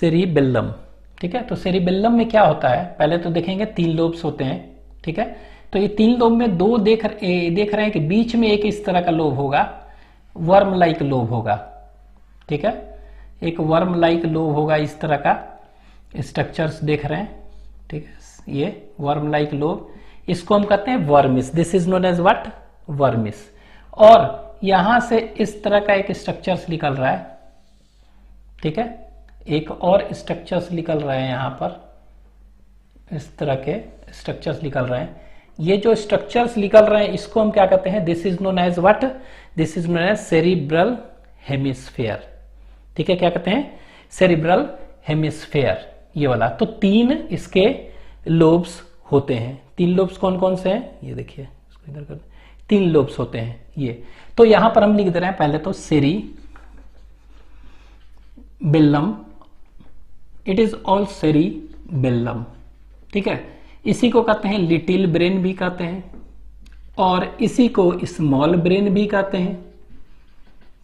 Cerebellum. ठीक है, तो सेरिबेलम में क्या होता है, पहले तो देखेंगे 3 लोब्स होते हैं। ठीक है, तो ये 3 लोब में 2 देख रहे हैं कि बीच में एक इस तरह का लोब होगा, वर्म लाइक लोब होगा। ठीक है, एक वर्म लाइक लोब होगा, इस तरह का स्ट्रक्चर्स देख रहे हैं। ठीक है, ये वर्म लाइक लोब, इसको हम कहते हैं vermis. This is known as what, vermis. और यहां से इस तरह का एक स्ट्रक्चर्स निकल रहा है। ठीक है, एक और स्ट्रक्चर्स निकल रहे हैं, यहां पर इस तरह के स्ट्रक्चर्स निकल रहे हैं। ये जो स्ट्रक्चर्स निकल रहे हैं इसको हम क्या कहते हैं, this is known as what, this is known as cerebral hemisphere. ठीक है, क्या कहते हैं, सेरिब्रल हेमिस्फेयर, ये वाला। तो 3 इसके लोब्स होते हैं। 3 लोब्स कौन कौन से हैं, ये देखिए, इसको इधर कर, 3 लोब्स होते हैं ये। तो यहां पर हम लिख दे रहे हैं पहले तो cerebellum, it is all cerebellum. ठीक है, इसी को कहते हैं लिटिल ब्रेन भी कहते हैं, और इसी को स्मॉल ब्रेन भी कहते हैं।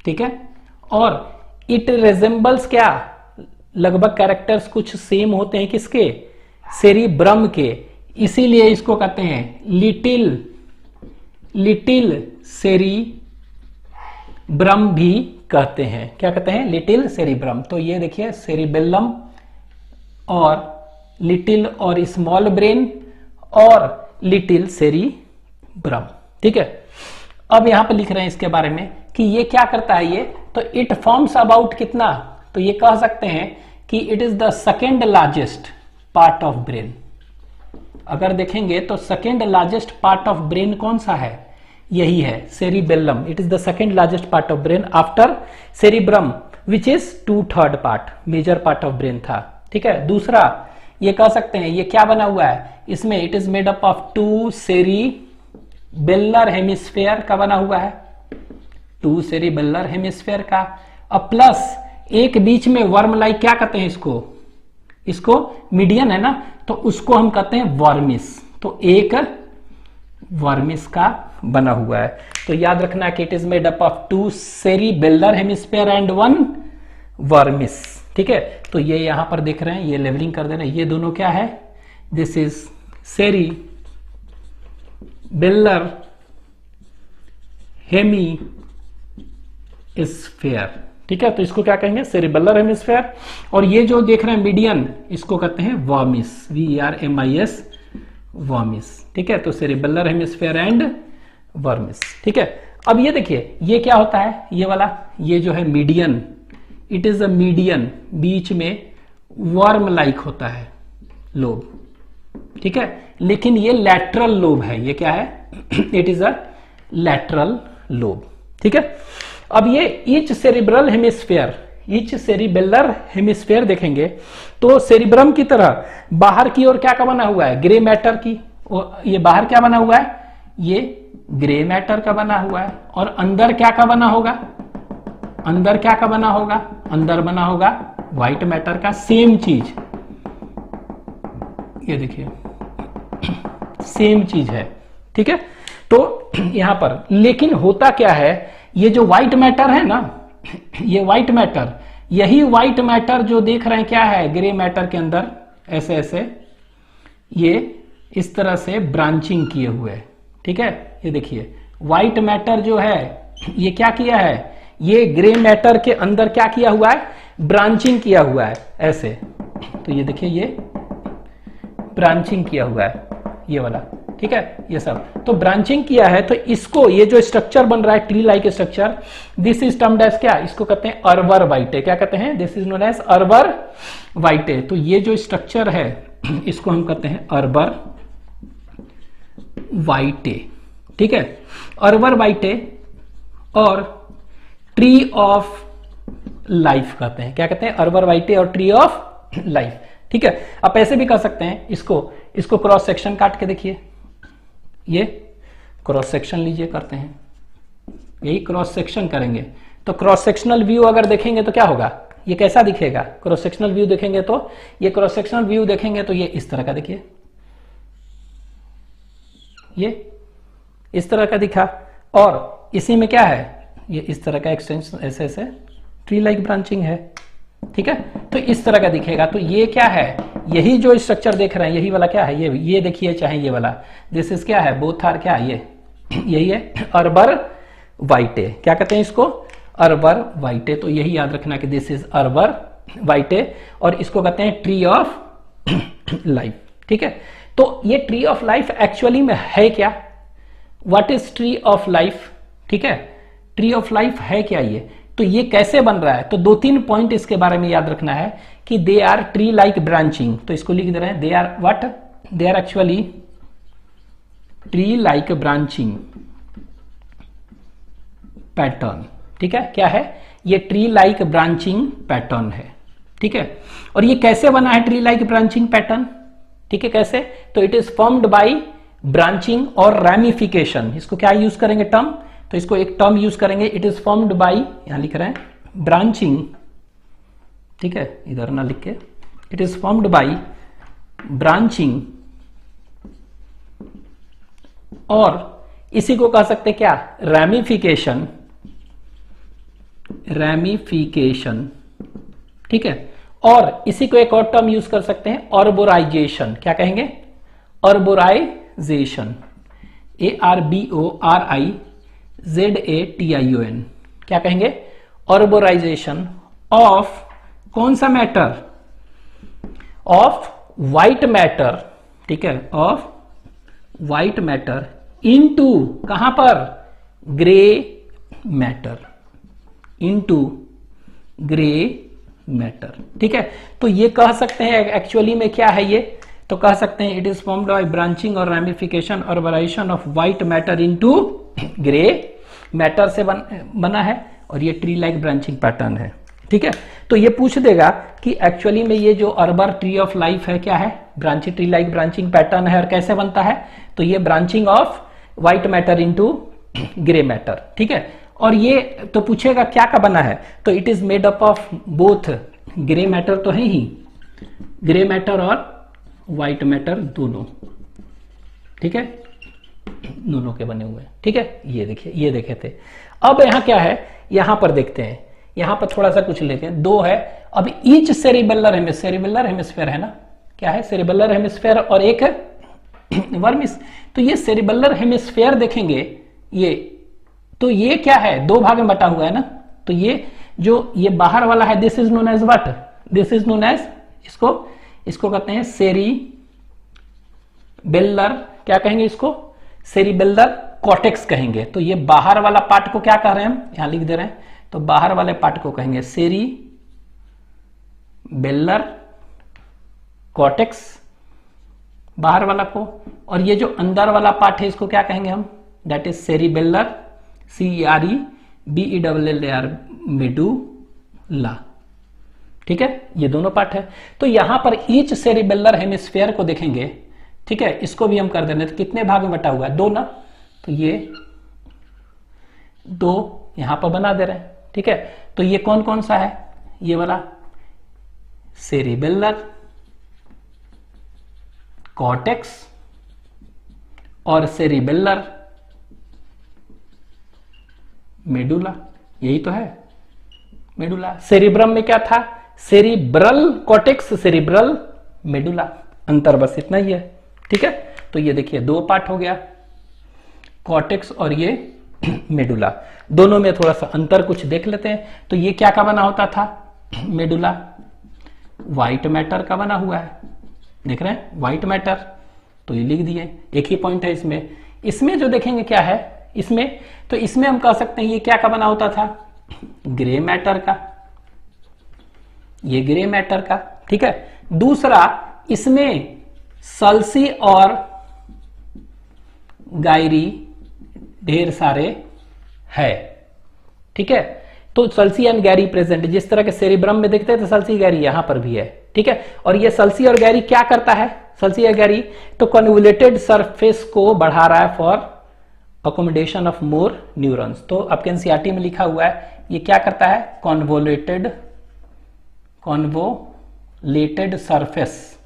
ठीक है, और इट रिजेंबल्स क्या, लगभग कैरेक्टर्स कुछ सेम होते हैं किसके, सेरिब्रम के, इसीलिए इसको कहते हैं लिटिल सेरिब्रम भी कहते हैं। क्या कहते हैं, लिटिल सेरिब्रम। तो ये देखिए सेरिबेलम और लिटिल और स्मॉल ब्रेन और लिटिल सेरिब्रम। ठीक है, अब यहां पर लिख रहे हैं इसके बारे में कि ये क्या करता है, ये तो इट फॉर्म्स अबाउट कितना, तो ये कह सकते हैं कि it is the second largest part of brain. अगर देखेंगे तो second largest part of brain कौन सा है, यही है cerebellum. It is the second largest part of brain after cerebrum, which is 2/3 part, major part of brain था। ठीक है, दूसरा ये कह सकते हैं ये क्या बना हुआ है, इसमें it is made up of 2 cerebellar hemisphere का बना हुआ है, 2 सेरिबेलर हेमिस्फेयर का, और प्लस एक बीच में वर्म लाइक, क्या कहते हैं इसको मीडियन है ना, तो उसको हम कहते हैं वर्मिस। तो एक वर्मिस का बना हुआ है। तो याद रखना कि it is made up of 2 cerebellar hemisphere and 1 vermis. ठीक है, तो ये यहां पर देख रहे हैं, ये लेवलिंग कर दे रहे हैं, ये दोनों क्या है, दिस इज सेरिबेलर हेमिस्फेयर। ठीक है, तो इसको क्या कहेंगे, सेरिबेलर हेमिस्फेयर। और ये जो देख रहे हैं मीडियन, इसको कहते हैं वर्मिस, VERMIS, वर्मिस। ठीक है, तो सेरिबेलर हेमिस्फेयर एंड वर्मिस। ठीक है, अब ये देखिए ये क्या होता है, ये वाला, ये जो है median, it is a median, बीच में वर्म लाइक होता है लोब। ठीक है, लेकिन ये लैटरल लोब है, ये क्या है, it is a lateral lobe. ठीक है, अब ये each cerebral hemisphere, each cerebellar hemisphere देखेंगे तो सेरिब्रम की तरह बाहर की ओर क्या का बना हुआ है, ग्रे मैटर की, और ये बाहर क्या बना हुआ है, ये ग्रे मैटर का बना हुआ है, और अंदर क्या का बना होगा, अंदर क्या का बना होगा, अंदर बना होगा व्हाइट मैटर का, सेम चीज, ये देखिए सेम चीज है। ठीक है, तो यहां पर लेकिन होता क्या है, ये जो व्हाइट मैटर है ना, ये व्हाइट मैटर, यही व्हाइट मैटर जो देख रहे हैं क्या है, ग्रे मैटर के अंदर ऐसे ऐसे ये इस तरह से ब्रांचिंग किए हुए। ठीक है, ये देखिए व्हाइट मैटर जो है ये क्या किया है, ये ग्रे मैटर के अंदर क्या किया हुआ है, ब्रांचिंग किया हुआ है ऐसे। तो ये देखिए ये ब्रांचिंग किया हुआ है, ये वाला। ठीक है, ये सब तो ब्रांचिंग किया है, तो इसको ये जो स्ट्रक्चर बन रहा है tree like structure, this is termed as क्या, इसको कहते हैं अर्बर वाइटे। क्या कहते हैं, this is known as arbor vitae. तो ये जो स्ट्रक्चर है इसको हम कहते हैं अर्बर वाइटे। ठीक है, अर्बर वाइटे और ट्री ऑफ लाइफ कहते हैं। क्या कहते हैं, अर्बर वाइटे और ट्री ऑफ लाइफ। ठीक है, आप ऐसे भी कह सकते हैं इसको क्रॉस सेक्शन काट के देखिए, ये क्रॉस सेक्शन लीजिए, करते हैं यही क्रॉस सेक्शन करेंगे तो क्रॉस सेक्शनल व्यू अगर देखेंगे तो क्या होगा, ये कैसा दिखेगा, क्रॉस सेक्शनल व्यू देखेंगे तो ये क्रॉस सेक्शनल व्यू देखेंगे तो ये इस तरह का देखिए, ये इस तरह का दिखा, और इसी में क्या है, ये इस तरह का एक्सटेंशन ऐसे ऐसे ट्री लाइक ब्रांचिंग है। ठीक है, तो इस तरह का दिखेगा। तो ये क्या है, यही जो स्ट्रक्चर देख रहे हैं यही वाला क्या है, ये देखिए, चाहे ये वाला, दिस इज क्या है, बोथ आर क्या है, ये यही है अर्बर वाइटे। क्या कहते हैं इसको, अर्बर वाइटे। तो यही याद रखना कि दिस इज अर्बर वाइटे, और इसको कहते हैं ट्री ऑफ लाइफ। ठीक है, तो ये ट्री ऑफ लाइफ एक्चुअली में है क्या, what is tree of life. ठीक है, ट्री ऑफ लाइफ है क्या ये, तो ये कैसे बन रहा है, तो 2-3 पॉइंट इसके बारे में याद रखना है कि they are tree like branching. तो इसको लिख दे रहे हैं, they are what, they are actually tree like branching pattern. ठीक है, क्या है ये, ट्री लाइक ब्रांचिंग पैटर्न है। ठीक है, और ये कैसे बना है ट्री लाइक ब्रांचिंग पैटर्न। ठीक है, कैसे, तो it is formed by branching और रैमिफिकेशन। इसको क्या यूज करेंगे टर्म, तो इसको एक टर्म यूज करेंगे, इट इज फॉर्म्ड बाय, यहां लिख रहे हैं ब्रांचिंग। ठीक है, इधर ना लिख के, it is formed by branching, और इसी को कह सकते क्या, रैमिफिकेशन, रैमिफिकेशन। ठीक है, और इसी को एक और टर्म यूज कर सकते हैं, ऑर्बोराइजेशन। क्या कहेंगे, ऑर्बोराइजेशन, ARBORIZATION। क्या कहेंगे, ऑर्बोराइजेशन ऑफ कौन सा मैटर, ऑफ व्हाइट मैटर। ठीक है, ऑफ व्हाइट मैटर इनटू कहां पर, grey matter, into grey matter. ठीक है, तो ये कह सकते हैं एक्चुअली में क्या है ये, तो कह सकते हैं it is formed by branching और रैमिफिकेशन और variation of white matter into grey matter से बना है, और ये ट्री लाइक ब्रांचिंग पैटर्न है। ठीक है, तो ये पूछ देगा कि एक्चुअली में ये जो अर्बर ट्री ऑफ लाइफ है क्या है, branching tree like branching pattern है, और कैसे बनता है, तो ये branching of white matter into grey matter. ठीक है, और ये तो पूछेगा क्या का बना है, तो it is made up of both, grey matter तो है ही, ग्रे मैटर और व्हाइट मैटर दोनों। ठीक है, दोनों के बने हुए। ठीक है, ये देखिए, ये देखे थे। अब यहां क्या है, यहां पर देखते हैं, यहां पर थोड़ा सा कुछ लेते हैं, 2 है। अब ईच सेरिबेलर हेमिस्फेयर है ना, क्या है, सेरिबेलर हेमिस्फेयर और एक वर्मिस। तो ये सेरिबेलर हेमिस्फेयर देखेंगे, ये तो ये क्या है, 2 भाग में बटा हुआ है ना, तो ये जो ये बाहर वाला है, this is known as what, this is known as, इसको कहते हैं सेरिबेलर, क्या कहेंगे इसको, सेरिबेलर कॉर्टेक्स कहेंगे। तो ये बाहर वाला पार्ट को क्या कह रहे हैं हम, यहां लिख दे रहे हैं, तो बाहर वाले पार्ट को कहेंगे सेरिबेलर कॉर्टेक्स, बाहर वाला को, और ये जो अंदर वाला पार्ट है इसको क्या कहेंगे हम, that is cerebellar, CEREBELLAR, medulla. ठीक है, ये दोनों पार्ट है। तो यहां पर ईच सेरिबेलर हेमिस्फेयर को देखेंगे। ठीक है, इसको भी हम कर देंगे, तो कितने भाग में बटा हुआ है, 2 ना, तो ये 2 यहां पर बना दे रहे हैं। ठीक है, तो ये कौन कौन सा है, ये वाला सेरिबेलर कॉर्टेक्स और सेरिबेलर मेडुला, यही तो है मेडुला। सेरिब्रम में क्या था, सेरिब्रल कॉर्टेक्स, सेरिब्रल मेडुला, अंतर बस इतना ही है। ठीक है, तो ये देखिए 2 पार्ट हो गया, कॉर्टेक्स और ये मेडुला। दोनों में थोड़ा सा अंतर कुछ देख लेते हैं। तो ये क्या का बना होता था, मेडुला व्हाइट मैटर का बना हुआ है, देख रहे हैं व्हाइट मैटर, तो ये लिख दिए, एक ही पॉइंट है इसमें। इसमें जो देखेंगे क्या है, इसमें तो इसमें हम कह सकते हैं ये क्या का बना होता था, ग्रे मैटर का, ये ग्रे मैटर का। ठीक है, दूसरा इसमें सल्सी और गायरी ढेर सारे है। ठीक है, तो सल्सी एंड गैरी प्रेजेंट, जिस तरह के सेरिब्रम में देखते हैं तो सल्सी गैरी यहां पर भी है। ठीक है, और ये सल्सी और गैरी क्या करता है, सल्सी और गैरी तो कन्वोल्यूटेड सरफेस को बढ़ा रहा है for accommodation of more neurons. तो आपके एनसीईआरटी में लिखा हुआ है ये क्या करता है, convoluted surface,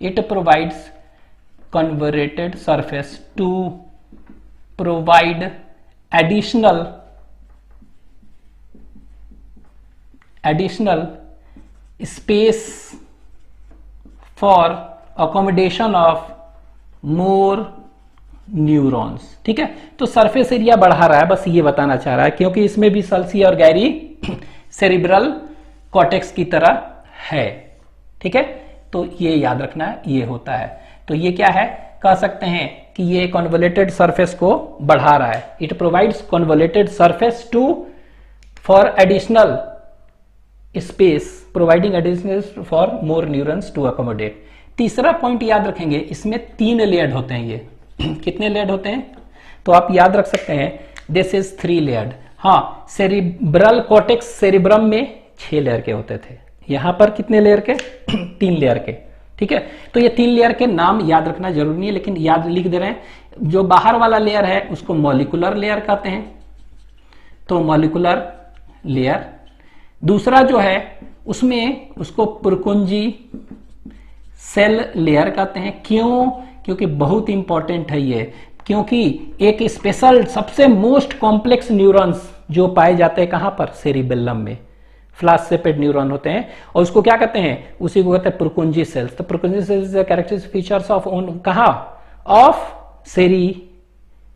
it provides convoluted surface to provide additional additional space for accommodation of more neurons. ठीक है, तो सरफेस एरिया बढ़ा रहा है, बस ये बताना चाह रहा है, क्योंकि इसमें भी सल्सी और गैरी सेरिब्रल कॉर्टेक्स की तरह है। ठीक है, तो ये याद रखना है, ये होता है। तो ये क्या है, कह सकते हैं कि ये कॉन्वोल्यूटेड सरफेस को बढ़ा रहा है। It provides convoluted surface to for additional space, providing additional for more neurons to accommodate. तीसरा पॉइंट याद रखेंगे, इसमें 3 लेयर्ड होते हैं ये। कितने लेयर्ड होते हैं, तो आप याद रख सकते हैं, दिस इज 3 लेयर्ड। हाँ, सेरिब्रल कॉर्टेक्स सेरिब्रम में 6 लेयर के होते थे, यहां पर कितने लेयर के 3 लेयर के। ठीक है, तो ये 3 लेयर के नाम याद रखना जरूरी नहीं है, लेकिन याद लिख दे रहे हैं। जो बाहर वाला लेयर है उसको मॉलिक्यूलर लेयर कहते हैं, तो मॉलिक्यूलर लेयर। दूसरा जो है उसमें उसको पुरकुंजी सेल लेयर कहते हैं। क्यों, क्योंकि बहुत इंपॉर्टेंट है ये, क्योंकि एक स्पेशल सबसे मोस्ट कॉम्प्लेक्स न्यूरॉन्स जो पाए जाते हैं कहां पर, सेरिबेलम में फ्लास्सेपेड न्यूरॉन होते हैं, और उसको क्या कहते हैं, उसी को कहते हैं पुरकुंजी सेल्स। तो Purkinje sales characteristic features of कहां, ऑफ सेरिबेलम।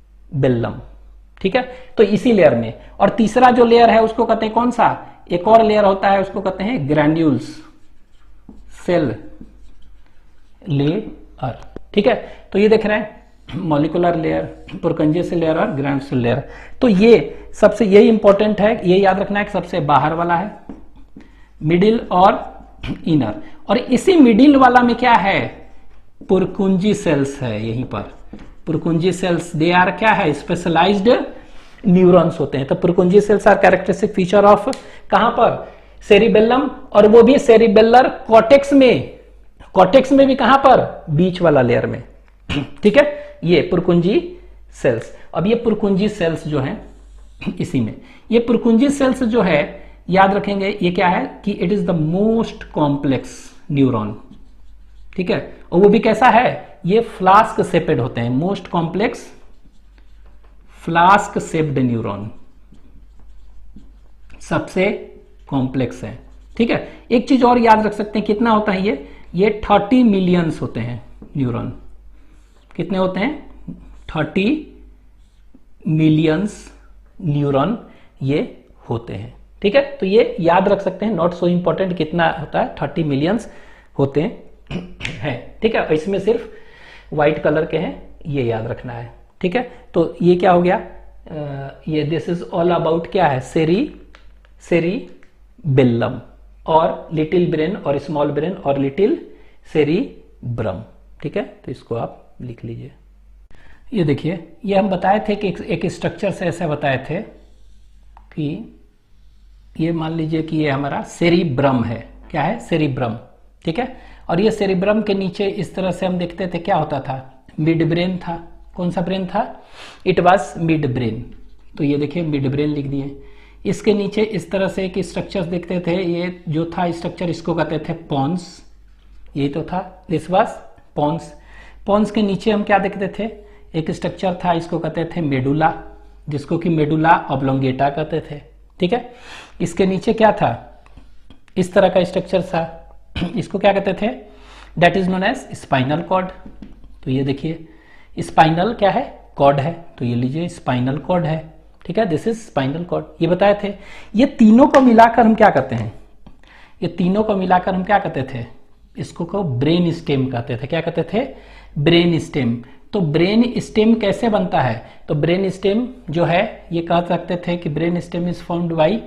ठीक है, तो इसी लेयर में। और तीसरा जो लेयर है उसको कहते हैं कौन सा, एक और लेयर होता है उसको कहते हैं ग्रैन्यूल्स सेल लेयर। ठीक है, तो ये देख रहे हैं मॉलिक्यूलर लेयर, पुरकुंजी सेल लेयर और ग्रैन्यूल सेल लेयर। तो ये सबसे यही इंपॉर्टेंट है, ये याद रखना है कि सबसे बाहर वाला है, मिडिल और इनर। और इसी मिडिल वाला में क्या है, पुरकुंजी सेल्स है। यहीं पर पुरकुंजी सेल्स, दे आर क्या है, स्पेशलाइज्ड न्यूरॉन्स होते हैं। तो Purkinje cells are characteristic feature of कहां पर, सेरिबेलम, और वो भी सेरिबेलर कॉर्टेक्स में। कॉर्टेक्स में भी कहां पर, बीच वाला लेयर में। ठीक है, ये पुरकुंजी सेल्स। अब ये पुरकुंजी सेल्स जो हैं इसी में, ये पुरकुंजी सेल्स जो है याद रखेंगे, ये क्या है कि it is the most complex neuron. ठीक है, और वो भी कैसा है, ये फ्लास्क शेपेड होते हैं, most complex flask shaped neuron सबसे कॉम्प्लेक्स है। ठीक है, एक चीज और याद रख सकते हैं, कितना होता है ये 30 मिलियंस होते हैं न्यूरॉन। कितने होते हैं, 30 मिलियंस न्यूरॉन ये होते हैं। ठीक है, तो ये याद रख सकते हैं, नॉट सो इंपॉर्टेंट कितना होता है, 30 मिलियंस होते हैं। ठीक है, इसमें सिर्फ व्हाइट कलर के हैं, ये याद रखना है। ठीक है, तो ये क्या हो गया, ये दिस इज ऑल अबाउट क्या है, सेरिबेलम और लिटिल ब्रेन और स्मॉल ब्रेन और लिटिल सेरिब्रम। ठीक है, तो इसको आप लिख लीजिए। ये देखिए, ये हम बताए थे कि एक स्ट्रक्चर से ऐसे बताए थे कि ये मान लीजिए कि ये हमारा सेरिब्रम है। क्या है, सेरिब्रम। ठीक है, और ये सेरिब्रम के नीचे इस तरह से हम देखते थे क्या होता था, मिड ब्रेन था। कौन सा ब्रेन था, इट वाज मिड ब्रेन। तो ये देखिए मिड ब्रेन लिख दिए। इसके नीचे इस तरह से एक स्ट्रक्चर देखते थे, ये जो था स्ट्रक्चर इसको कहते थे पॉन्स। यही तो था, दिस वाज पॉन्स। पॉन्स के नीचे हम क्या देखते थे, एक स्ट्रक्चर था, इसको कहते थे मेडुला, जिसको कि मेडुला ऑब्लोंगेटा कहते थे। ठीक है, इसके नीचे क्या था, इस तरह का स्ट्रक्चर था, इसको क्या कहते थे, that is known as spinal cord. तो ये देखिए स्पाइनल क्या है, कॉर्ड है, तो ये लीजिए स्पाइनल कॉर्ड है। ठीक है, दिस इज स्पाइनल कॉर्ड, ये बताए थे। ये तीनों को मिलाकर हम क्या कहते हैं, ये तीनों को मिलाकर हम क्या कहते थे, इसको को ब्रेन स्टेम कहते थे। क्या कहते थे, ब्रेन स्टेम। तो ब्रेन स्टेम कैसे बनता है, तो ब्रेन स्टेम जो है ये कह सकते थे कि brain stem is found by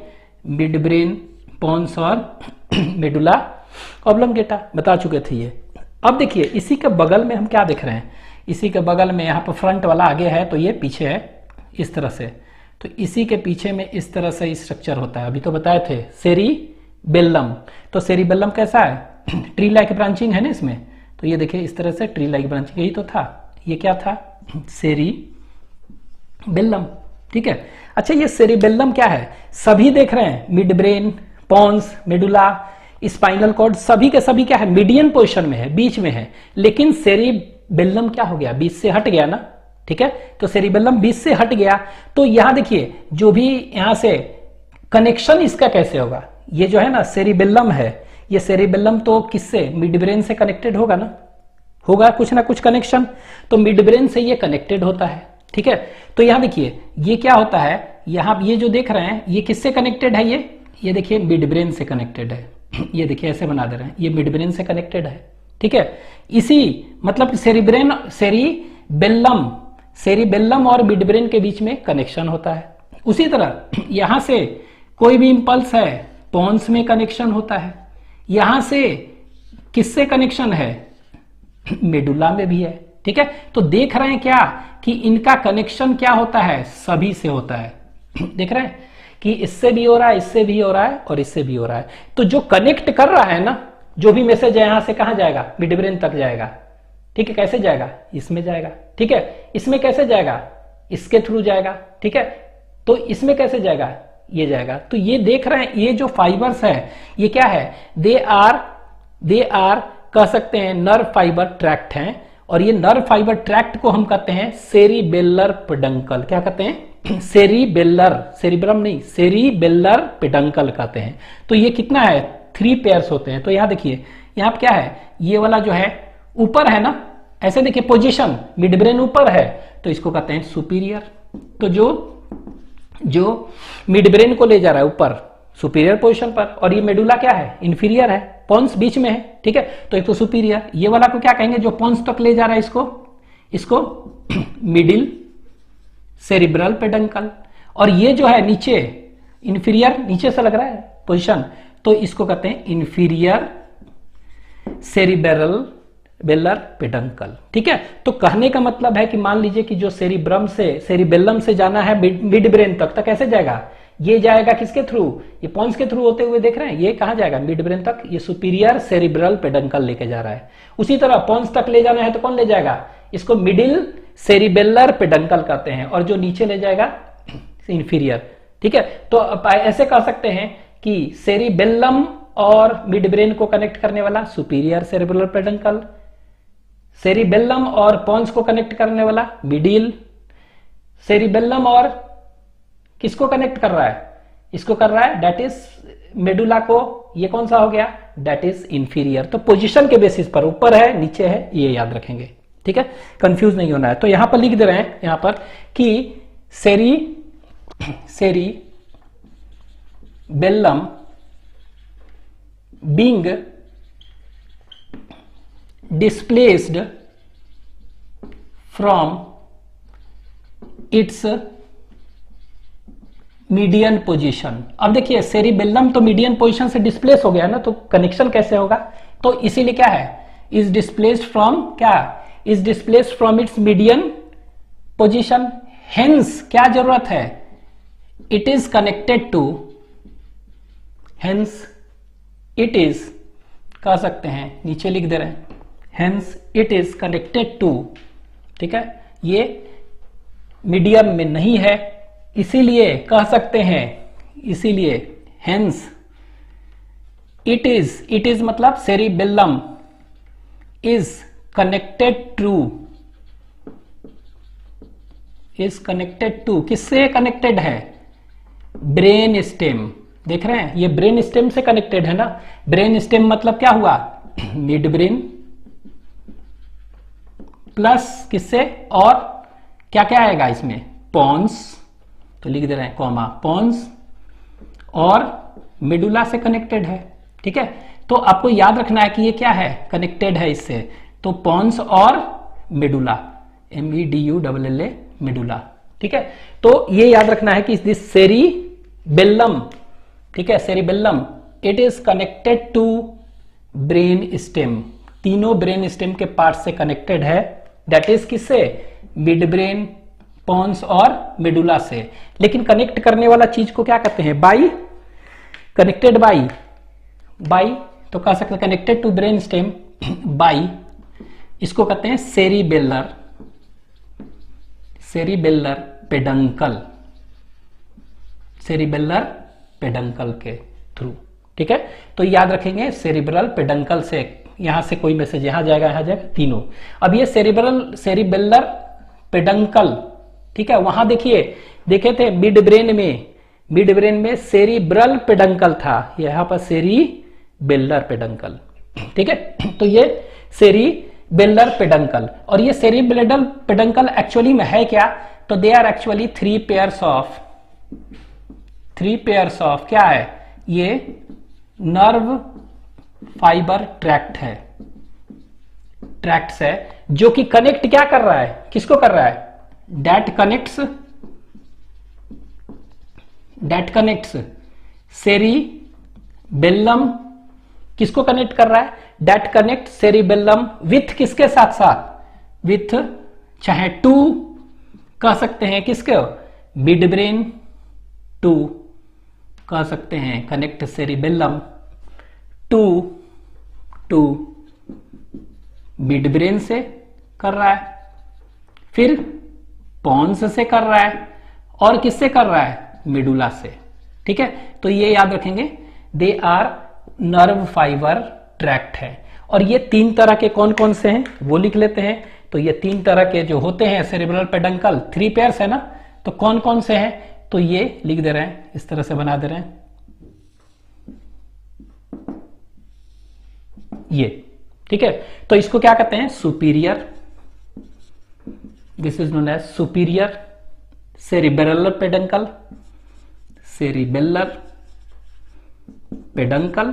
mid brain, pons और मेडुला ऑब्लोंगेटा, बता चुके थे ये। अब देखिए इसी के बगल में हम क्या देख रहे हैं, इसी के बगल में यहाँ पर फ्रंट वाला आगे है तो ये पीछे है इस तरह से। तो इसी के पीछे में इस तरह से स्ट्रक्चर होता है, अभी तो बताए थे सेरिबेलम। तो सेरिबेलम कैसा है, ट्री लाइक ब्रांचिंग है ना इसमें। तो ये देखिए इस तरह से ट्री लाइक ब्रांचिंग, यही तो था, ये क्या था, सेरिबेलम। ठीक है, अच्छा ये सेरिबेलम क्या है, सभी देख रहे हैं, mid brain, pons, medulla, spinal cord, सभी के सभी क्या है, मीडियन पोजीशन में है, बीच में है। लेकिन सेरिबेलम क्या हो गया, बीच से हट गया ना। ठीक है, तो सेरिबेलम बीच से हट गया, तो यहां देखिए जो भी यहां से कनेक्शन इसका कैसे होगा, ये जो है ना सेरिबेलम है, ये सेरिबेलम तो किससे, मिड ब्रेन से कनेक्टेड होगा ना, होगा कुछ ना कुछ कनेक्शन, तो मिड ब्रेन से ये कनेक्टेड होता है। ठीक है, तो यहां देखिए ये क्या होता है, यहां ये जो देख रहे हैं ये किससे कनेक्टेड है, ये देखिए मिड ब्रेन से कनेक्टेड है। ये देखिए ऐसे बना दे रहे हैं, ये मिड ब्रेन से कनेक्टेड है। ठीक है, इसी मतलब सेरिबेलम और मिड ब्रेन के बीच में कनेक्शन होता है। उसी तरह यहां से कोई भी इंपल्स है, पोन्स में कनेक्शन होता है। यहां से किससे कनेक्शन है, मेडुला में भी है। ठीक है, तो देख रहे हैं क्या कि इनका कनेक्शन क्या होता है, सभी से होता है। देख रहे हैं कि इससे भी हो रहा है, इससे भी हो रहा है और इससे भी हो रहा है। तो जो कनेक्ट कर रहा है ना, जो भी मैसेज है यहां से कहां जाएगा, मिड ब्रेन तक जाएगा। ठीक है, कैसे जाएगा, इसमें जाएगा। ठीक है, इसमें कैसे जाएगा, इसके थ्रू जाएगा। ठीक है, तो इसमें कैसे जाएगा, ये जाएगा। तो ये देख रहे हैं ये जो फाइबर्स है ये क्या है, दे आर कह सकते हैं नर्व फाइबर ट्रैक्ट हैं, और ये नर्व फाइबर ट्रैक्ट को हम कहते हैं सेरिबेलर पेडंकल। क्या कहते हैं, सेरिब्रम नहीं, सेरिबेलर पेडंकल कहते हैं। तो ये कितना है, 3 पेयर्स होते हैं। तो यहां देखिए, यहां पे क्या है, ये वाला जो है ऊपर है ना, ऐसे देखिए पोजीशन, मिड ब्रेन ऊपर है तो इसको कहते हैं सुपीरियर। तो जो मिड ब्रेन को ले जा रहा है ऊपर सुपीरियर पोजीशन पर, और ये मेडुला क्या है, इंफीरियर है, पोन्स बीच में है। ठीक है, तो एक तो सुपीरियर, ये वाला को क्या कहेंगे, जो पोन्स तक ले जा रहा है इसको मिडिल सेरिब्रल पेडंकल, और ये जो है नीचे इंफीरियर, नीचे से लग रहा है पोजीशन, तो इसको कहते हैं इंफीरियर सेरिबेलर पेडंकल। ठीक है, तो कहने का मतलब है कि मान लीजिए कि जो सेरिबेलम से जाना है मिड ब्रेन तक, तो कैसे जाएगा, ये जाएगा किसके थ्रू, ये पॉन्स के थ्रू होते हुए देख रहे हैं, ये कहां जाएगा, मिड ब्रेन तक, ये सुपीरियर सेरिब्रल पेडंकल लेके जा रहा है। उसी तरह पॉन्स तक ले जाना है तो कौन ले जाएगा, इसको मिडिल सेरिबेलर पेडंकल कहते हैं, और जो नीचे ले जाएगा इंफीरियर। ठीक है, तो ऐसे कह सकते हैं कि सेरिबेलम और मिड ब्रेन को कनेक्ट करने वाला सुपीरियर सेरिब्रल पेडंकल, सेरिबेलम और पॉन्स को कनेक्ट करने वाला मिडिल, सेरिबेलम और किसको कनेक्ट कर रहा है, इसको कर रहा है दैट इज मेडुला को, ये कौन सा हो गया, दैट इज इंफीरियर। तो पोजीशन के बेसिस पर ऊपर है नीचे है, ये याद रखेंगे। ठीक है, कंफ्यूज नहीं होना है। तो यहां पर लिख दे रहे हैं यहां पर कि cerebellum being displaced from its median position. अब देखिए सेरिबेलम तो मीडियन पोजीशन से डिस्प्लेस हो गया ना, तो कनेक्शन कैसे होगा, तो इसीलिए क्या है, इज डिस्प्लेस्ड फ्रॉम, क्या is displaced from its median position, hence क्या जरूरत है, it is connected to, hence it is कह सकते हैं, नीचे लिख दे रहे हैं, hence it is connected to. ठीक है, ये मीडियम में नहीं है, इसीलिए कह सकते हैं, इसीलिए हेंस इट इज मतलब सेरिबेलम इज कनेक्टेड टू, किससे कनेक्टेड है, ब्रेन स्टेम। देख रहे हैं ये ब्रेन स्टेम से कनेक्टेड है ना, ब्रेन स्टेम मतलब क्या हुआ, मिड ब्रेन प्लस किससे, और क्या क्या आएगा इसमें, पॉन्स, तो लिख दे रहे हैं कॉमा, पॉन्स और मेडुला से कनेक्टेड है। ठीक है, तो आपको याद रखना है कि ये क्या है, कनेक्टेड है इससे, तो पॉन्स और मेडुला, MEDULLA मेडुला। ठीक है, तो ये याद रखना है कि दिस सेरिबेलम, ठीक है, cerebellum it is connected to brain stem, तीनों ब्रेन स्टेम के पार्ट से कनेक्टेड है, दैट इज किससे, मिड ब्रेन, पॉन्स और मेडुला से। लेकिन कनेक्ट करने वाला चीज को क्या कहते हैं, बाई, कनेक्टेड बाई, तो कह सकते हैं connected to brain stem by, इसको कहते हैं सेरिबेलर पेडंकल के थ्रू। ठीक है, तो याद रखेंगे सेरिब्रल पेडंकल से, यहां से कोई मैसेज यहां जाएगा तीनों। अब ये सेरिबेलर पेडंकल, ठीक है, वहां देखिए देखे थे मिड ब्रेन में मिड ब्रेन में सेरिब्रल पेडंकल था, यहां पर सेरिबेलर पेडंकल। ठीक है, तो ये सेरिबेलर पेडंकल, और ये सेरिबेलर पेडंकल एक्चुअली में है क्या, तो they are actually three pairs of क्या है, ये नर्व फाइबर ट्रैक्ट्स है, जो कि कनेक्ट क्या कर रहा है, किसको कर रहा है, दैट कनेक्ट्स सेरिबेलम, किसको कनेक्ट कर रहा है, दैट कनेक्ट सेरिबेलम विथ किसके साथ साथ, विथ चाहे टू कह सकते हैं, किसके, मिड ब्रेन टू कह सकते हैं, connect cerebellum to mid brain से कर रहा है, फिर पॉन्स से कर रहा है, और किससे कर रहा है, मेडुला से। ठीक है, तो ये याद रखेंगे, they are nerve fibre tract है। और ये तीन तरह के कौन कौन से हैं वो लिख लेते हैं। तो ये तीन तरह के जो होते हैं सेरिब्रल पेडंकल, थ्री पेयर्स है ना, तो कौन कौन से हैं, तो ये लिख दे रहे हैं, इस तरह से बना दे रहे हैं, ये। ठीक है, तो इसको क्या कहते हैं, superior, this is known as superior cerebral peduncle, cerebellar peduncle.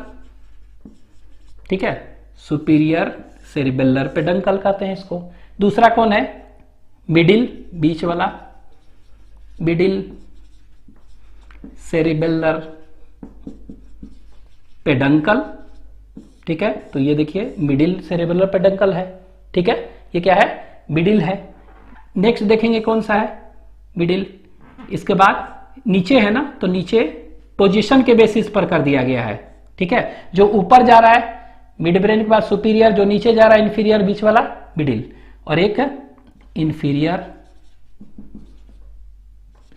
ठीक है, सुपीरियर सेरिबेलर पेडंकल कहते हैं इसको। दूसरा कौन है, मिडिल, बीच वाला, मिडिल सेरिबेलर पेडंकल। ठीक है, तो ये देखिए मिडिल सेरिबेलर पेडंकल है। ठीक है, ये क्या है, मिडिल है। नेक्स्ट देखेंगे कौन सा है, मिडिल। इसके बाद नीचे है ना, तो नीचे पोजीशन के बेसिस पर कर दिया गया है। ठीक है, जो ऊपर जा रहा है मिड ब्रेन के बाद सुपीरियर, जो नीचे जा रहा है इंफीरियर, बीच वाला मिडिल, और एक इंफीरियर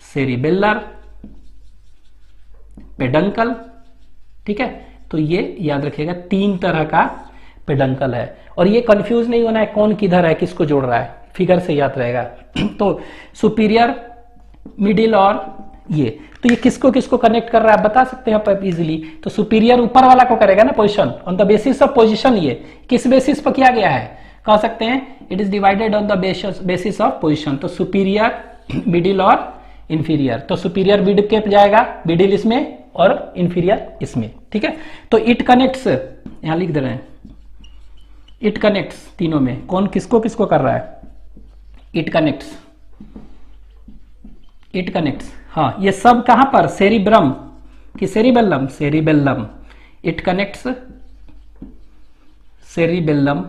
सेरिबेलर पेडंकल। ठीक है, तो ये याद रखिएगा तीन तरह का पेडंकल है, और ये कंफ्यूज नहीं होना है कौन किधर है, किसको जोड़ रहा है, फिगर से याद रहेगा। तो सुपीरियर, मिडिल और ये, तो ये किसको किसको कनेक्ट कर रहा है बता सकते हैं आप इजीली। तो सुपीरियर ऊपर वाला को करेगा ना, position, on the basis of position. ये किस बेसिस पर किया गया है, कह सकते हैं it is divided on the basis of position. तो सुपीरियर, मिडिल और इंफीरियर। तो सुपीरियर मिड के जाएगा, मिडिल इसमें और इंफीरियर इसमें। ठीक है, तो इट कनेक्ट्स, यहां लिख दे रहे हैं, इट कनेक्ट्स तीनों में कौन किसको किसको कर रहा है, इट कनेक्ट्स। हाँ, ये सब कहां पर, सेरिब्रम कि cerebellum, cerebellum. It connects cerebellum.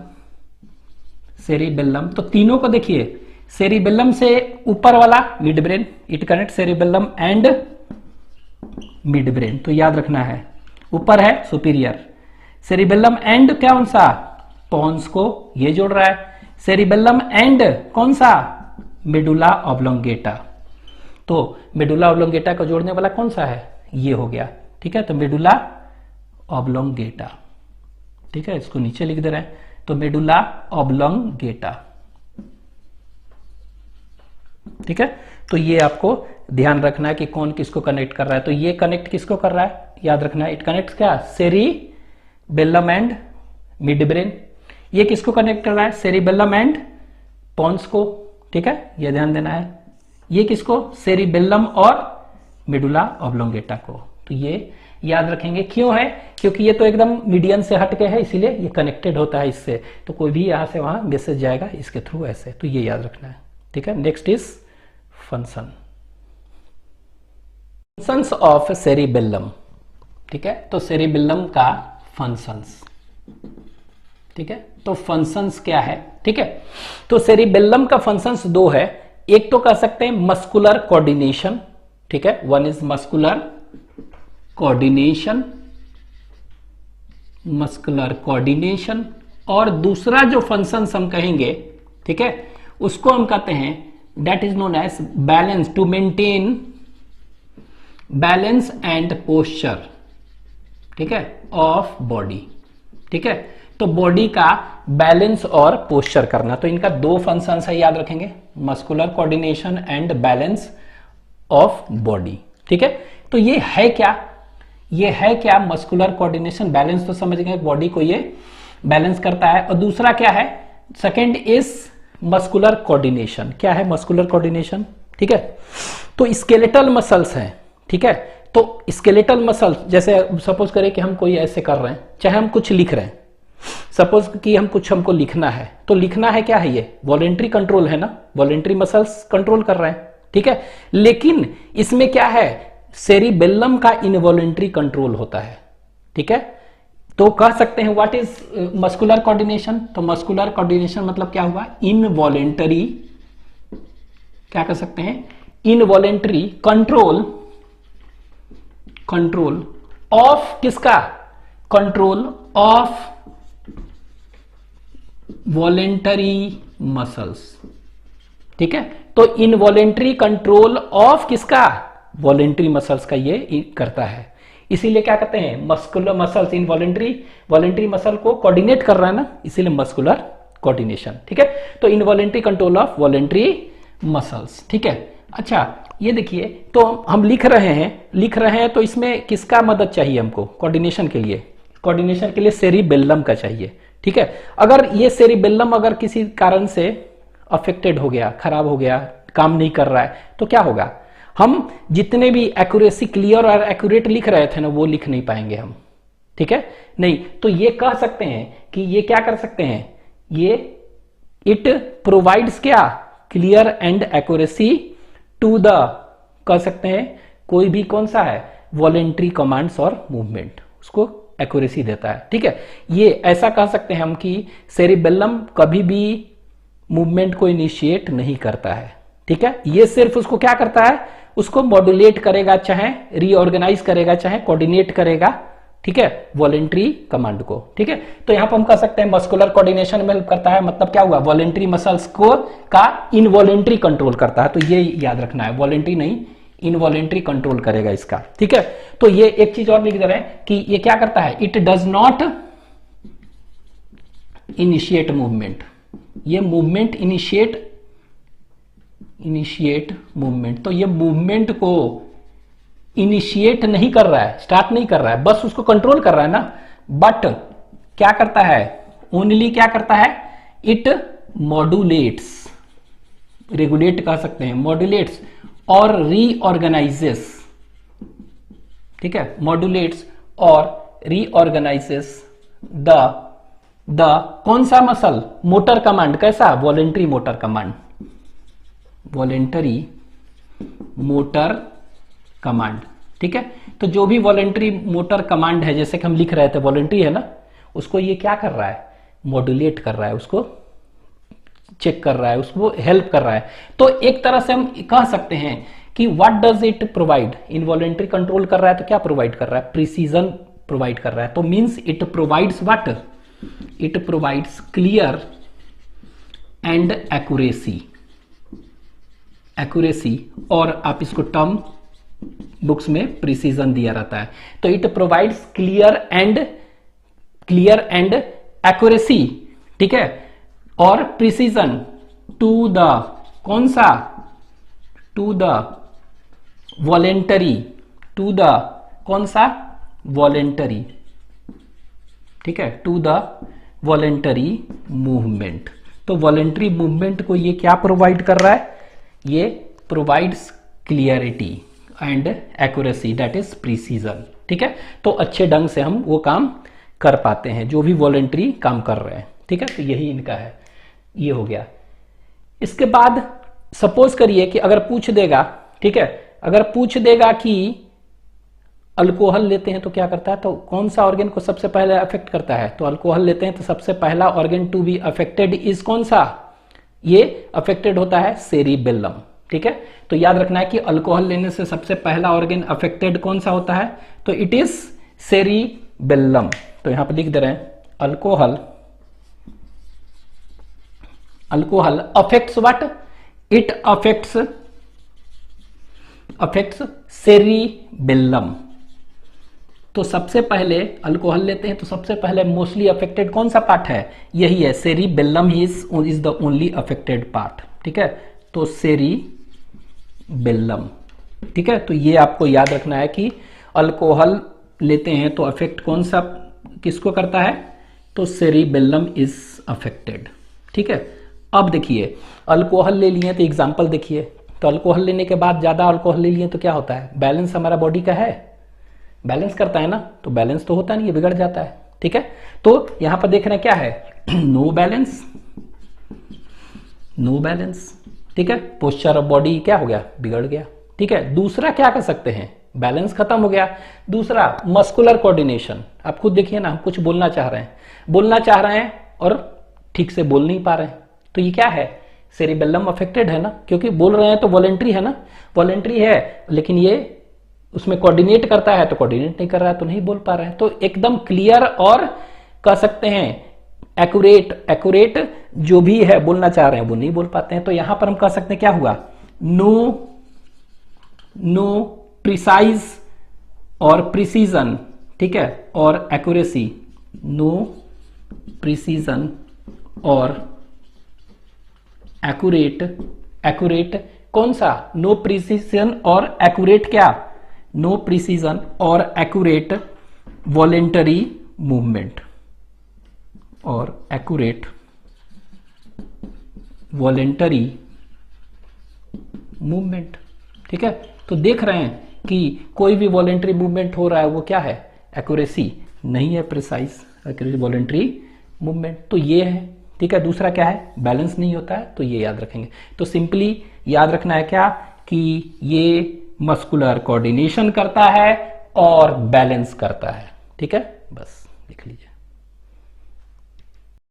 तो तीनों को देखिए, सेरिबेलम से ऊपर वाला mid brain, it connect cerebellum and mid brain. तो याद रखना है, ऊपर है सुपीरियर, सेरिबेलम एंड कौन सा, पॉन्स को ये जोड़ रहा है, सेरिबेलम एंड कौन सा, मेडुला ऑब्लोंगेटा। तो मेडुला ऑब्लोंगेटा को जोड़ने वाला कौन सा है, ये हो गया। ठीक है, तो मेडुला ऑब्लोंगेटा। ठीक है, इसको नीचे लिख दे रहे हैं, तो मेडुला ऑब्लोंगेटा। ठीक है, तो ये आपको ध्यान रखना है कि कौन किसको कनेक्ट कर रहा है। तो ये कनेक्ट किसको कर रहा है, याद रखना है, इट कनेक्ट क्या, सेरिबेलम एंड मिड ब्रेन। ये किसको कनेक्ट कर रहा है, सेरिबेलम एंड पॉन्स को। ठीक है, ये ध्यान देना है। ये किसको, सेरिबेलम और मेडुला ऑब्लोंगेटा को। तो ये याद रखेंगे, क्यों है, क्योंकि ये तो एकदम मीडियन से हटके है, इसीलिए ये कनेक्टेड होता है इससे। तो कोई भी यहां से वहां मैसेज जाएगा इसके थ्रू ऐसे, तो ये याद रखना है। ठीक है, next is functions of cerebellum. ठीक है, तो सेरिबेलम का फंक्शंस। ठीक है, तो फंक्शंस क्या है। ठीक है, तो सेरिबेलम का फंक्शंस दो है। एक तो कह सकते हैं मस्कुलर कोऑर्डिनेशन। ठीक है, वन इज मस्कुलर कोऑर्डिनेशन, और दूसरा जो फंक्शंस हम कहेंगे, ठीक है, उसको हम कहते हैं that is known as balance, to maintain balance and posture. ठीक है, ऑफ बॉडी। ठीक है, तो बॉडी का बैलेंस और पोस्चर करना। तो इनका दो फंक्शंस है, याद रखेंगे, muscular coordination and balance of body. ठीक है, तो ये है क्या, ये है क्या, मस्कुलर कोऑर्डिनेशन। बैलेंस तो समझ गए, बॉडी को ये बैलेंस करता है। और दूसरा क्या है, सेकेंड इज मस्कुलर कोऑर्डिनेशन। क्या है मस्कुलर कोऑर्डिनेशन, ठीक है, तो स्केलेटल मसल्स हैं, ठीक है, तो स्केलेटल मसल्स, जैसे सपोज करें कि हम कोई ऐसे कर रहे हैं, चाहे हम कुछ लिख रहे हैं, सपोज कि हमको लिखना है, तो लिखना है क्या है, ये वॉलेंट्री कंट्रोल है ना, वॉलेंट्री मसल्स कंट्रोल कर रहे हैं, ठीक है, लेकिन इसमें क्या है, सेरिबेलम का इनवॉलेंट्री कंट्रोल होता है, ठीक है। तो कह सकते हैं व्हाट इज मस्कुलर कोऑर्डिनेशन, तो मस्कुलर कोऑर्डिनेशन मतलब क्या हुआ, इनवॉलेंटरी, क्या कह सकते हैं, इनवॉलेंटरी कंट्रोल ऑफ किसका, कंट्रोल ऑफ वॉलेंटरी मसल्स, ठीक है। तो इनवॉलेंटरी कंट्रोल ऑफ किसका, वॉलेंटरी मसल्स का ये करता है। इसीलिए क्या कहते हैं, मस्कुलर मसल्स, वॉलेंटरी मसल को कोऑर्डिनेट कर रहा है ना, इसीलिए मस्कुलर कोऑर्डिनेशन, ठीक है। तो involuntary control of voluntary muscles, ठीक है। अच्छा ये देखिए, तो हम लिख रहे हैं तो इसमें किसका मदद चाहिए हमको कोऑर्डिनेशन के लिए सेरिबेलम का चाहिए, ठीक है। अगर ये सेरिबेलम अगर किसी कारण से अफेक्टेड हो गया, खराब हो गया, काम नहीं कर रहा है, तो क्या होगा, हम जितने भी एक्यूरेसी, क्लियर और एक्यूरेट लिख रहे थे ना, वो लिख नहीं पाएंगे हम, ठीक है, नहीं। तो ये कह सकते हैं कि ये क्या कर सकते हैं, ये इट प्रोवाइड्स क्या, clear and accuracy to the, कह सकते हैं कोई भी कौन सा है, वॉलेंट्री कमांड्स और मूवमेंट, उसको एक्यूरेसी देता है, ठीक है। ये ऐसा कह सकते हैं हम कि सेरिबेलम कभी भी मूवमेंट को इनिशिएट नहीं करता है, ठीक है। ये सिर्फ उसको क्या करता है, उसको मॉड्यूलेट करेगा, चाहे रीऑर्गेनाइज करेगा, चाहे कोऑर्डिनेट करेगा, ठीक है, वॉलेंट्री कमांड को, ठीक है। तो यहां पर हम कह सकते हैं मस्कुलर कोऑर्डिनेशन में हेल्प करता है, मतलब क्या हुआ, वॉलेंट्री मसल्स को का इनवॉलेंट्री कंट्रोल करता है। तो ये याद रखना है, वॉलेंट्री नहीं, इनवॉलेंट्री कंट्रोल करेगा इसका, ठीक है। तो ये एक चीज और लिख दे रहे हैं कि ये क्या करता है, it does not initiate movement, ये मूवमेंट इनिशिएट मूवमेंट, तो ये मूवमेंट को इनिशिएट नहीं कर रहा है, स्टार्ट नहीं कर रहा है, बस उसको कंट्रोल कर रहा है ना। बट क्या करता है, ओनली क्या करता है, इट मॉड्यूलेट्स, रेगुलेट कह सकते हैं, मॉड्यूलेट्स और रीऑर्गेनाइजेस, ठीक है, मॉड्यूलेट्स और रीऑर्गेनाइजेस द कौन सा मसल, मोटर कमांड, कैसा, voluntary motor command, voluntary motor command, ठीक है। तो जो भी वॉलेंट्री मोटर कमांड है, जैसे कि हम लिख रहे थे वॉलेंट्री है ना, उसको ये क्या कर रहा है, मॉड्यूलेट कर रहा है, उसको चेक कर रहा है, उसको हेल्प कर रहा है। तो एक तरह से हम कह सकते हैं कि what does it provide, involuntary control कर रहा है तो क्या प्रोवाइड कर रहा है, प्रिसीजन प्रोवाइड कर रहा है। तो means it provides what, it provides clear and accuracy, और आप इसको टर्म बुक्स में प्रिसीजन दिया रहता है। तो it provides clear and accuracy, ठीक है, और प्रिसीजन टू द कौन सा, to the voluntary, to the कौन सा, वॉलेंटरी, ठीक है, टू द वॉलेंटरी मूवमेंट। तो वॉलेंटरी मूवमेंट को ये क्या प्रोवाइड कर रहा है, ये provides clarity and accuracy, that is precision, ठीक है। तो अच्छे ढंग से हम वो काम कर पाते हैं जो भी वॉलेंटरी काम कर रहे हैं, ठीक है। तो यही इनका है, ये हो गया। इसके बाद सपोज करिए कि अगर पूछ देगा, ठीक है, अगर पूछ देगा कि अल्कोहल लेते हैं तो क्या करता है, तो कौन सा ऑर्गन को सबसे पहले अफेक्ट करता है, तो अल्कोहल लेते हैं तो सबसे पहला organ to be affected is कौन सा, ये अफेक्टेड होता है सेरिबेलम, ठीक है। तो याद रखना है कि अल्कोहल लेने से सबसे पहला ऑर्गन अफेक्टेड कौन सा होता है, तो इट इज सेरिबेलम। तो यहां पर लिख दे रहे हैं alcohol affects what, it affects cerebellum. तो सबसे पहले अल्कोहल लेते हैं तो सबसे पहले मोस्टली अफेक्टेड कौन सा पार्ट है, यही है cerebellum, is the only affected part, ठीक है। तो सेरिबेलम, ठीक है, तो ये आपको याद रखना है कि अल्कोहल लेते हैं तो अफेक्ट कौन सा किसको करता है, तो सेरिबेलम इज अफेक्टेड। ठीक है, अब देखिए अल्कोहल ले लिए तो एग्जांपल देखिए, तो अल्कोहल लेने के बाद ज्यादा अल्कोहल ले लिए तो क्या होता है, बैलेंस हमारा बॉडी का है, बैलेंस करता है ना, तो बैलेंस तो होता नहीं है, बिगड़ जाता है। ठीक है, तो यहां पर देख रहे हैं क्या है नो बैलेंस, नो बैलेंस। ठीक है, पोस्चर ऑफ बॉडी क्या हो गया, बिगड़ गया। ठीक है, दूसरा क्या कर सकते हैं, बैलेंस खत्म हो गया। दूसरा मस्कुलर कोऑर्डिनेशन, आप खुद देखिए ना, हम कुछ बोलना चाह रहे हैं और ठीक से बोल नहीं पा रहे हैं, तो ये क्या है, सेरिबेलम अफेक्टेड है ना, क्योंकि बोल रहे हैं तो वॉलेंट्री है ना, वॉलेंट्री है, लेकिन ये उसमें कोऑर्डिनेट करता है तो कोऑर्डिनेट नहीं कर रहा है तो नहीं बोल पा रहे हैं। तो एकदम क्लियर और कह सकते हैं एक्यूरेट जो भी है बोलना चाह रहे हैं वो नहीं बोल पाते हैं। तो यहां पर हम कह सकते हैं क्या हुआ, नो प्रिसाइज और प्रिसीजन। ठीक है, और एक्यूरेसी, नो प्रिसीजन और एक्यूरेट कौन सा, नो प्रिसीजन और एक्यूरेट, क्या, नो प्रिसीजन और एक्यूरेट वॉलेंटरी मूवमेंट और एक्यूरेट वॉलेंटरी मूवमेंट। ठीक है, तो देख रहे हैं कि कोई भी वॉलेंटरी मूवमेंट हो रहा है वो क्या है, एक्यूरेसी नहीं है, प्रिसाइज एक्यूरेट वॉलेंटरी मूवमेंट, तो ये है। ठीक है, दूसरा क्या है, बैलेंस नहीं होता है, तो ये याद रखेंगे। तो सिंपली याद रखना है क्या, कि ये मस्कुलर कोऑर्डिनेशन करता है और बैलेंस करता है। ठीक है, बस लिख लीजिए।